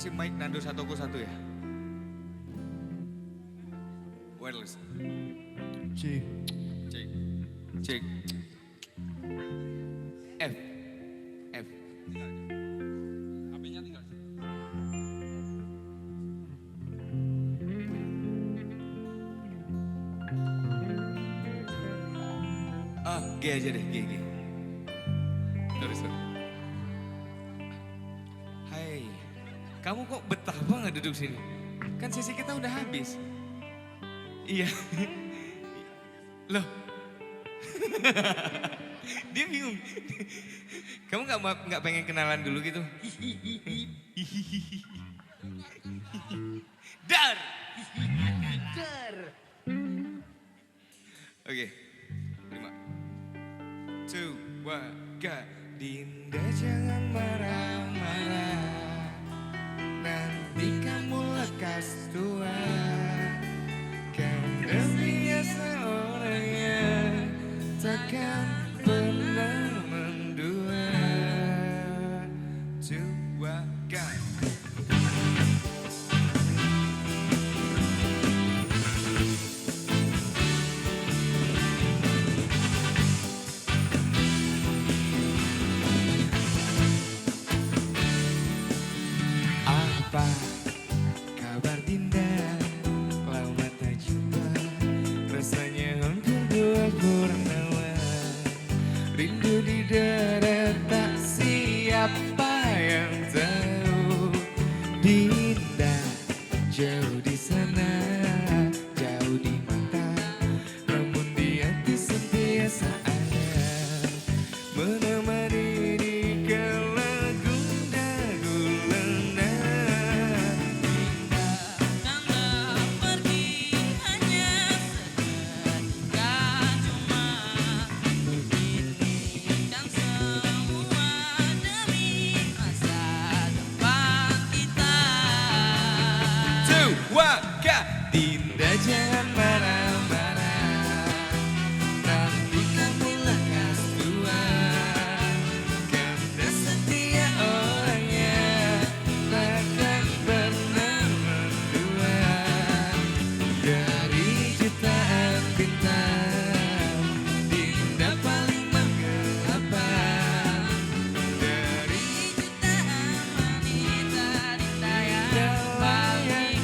kasih mic Nando Satoku satu ya. Wireless. C. Cek. Cek. F. F. HP-nya tinggal. Ah, G aja deh, G. Sorry. Hai, kamu kok betah banget duduk sini? Kan sesi kita udah habis. Iya. Loh. Dia bingung. Kamu nggak pengen kenalan dulu gitu? Dar. Dar. Oke. 5, 2, 1, Dinda jangan marah-marah, nanti kamu lekas tua. Kan biasa orangnya takkan pernah mendua. Coba kan. Apa kabar Dinda? Lama tak jumpa, rasanya hampir 2 purnama. Rindu di dada tak siapa yang tahu. Dinda jauh di sana, jauh di mata, namun di hati sentiasa ada, menemani di kala gundah gulana. Dinda jangan marah-marah, nanti kamu lekas tua. Karena setia orangnya takkan pernah mendua. Dari jutaan bintang, Dinda paling menggelepar. Dari jutaan wanita, Dinda yang paling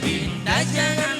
Dinda jangan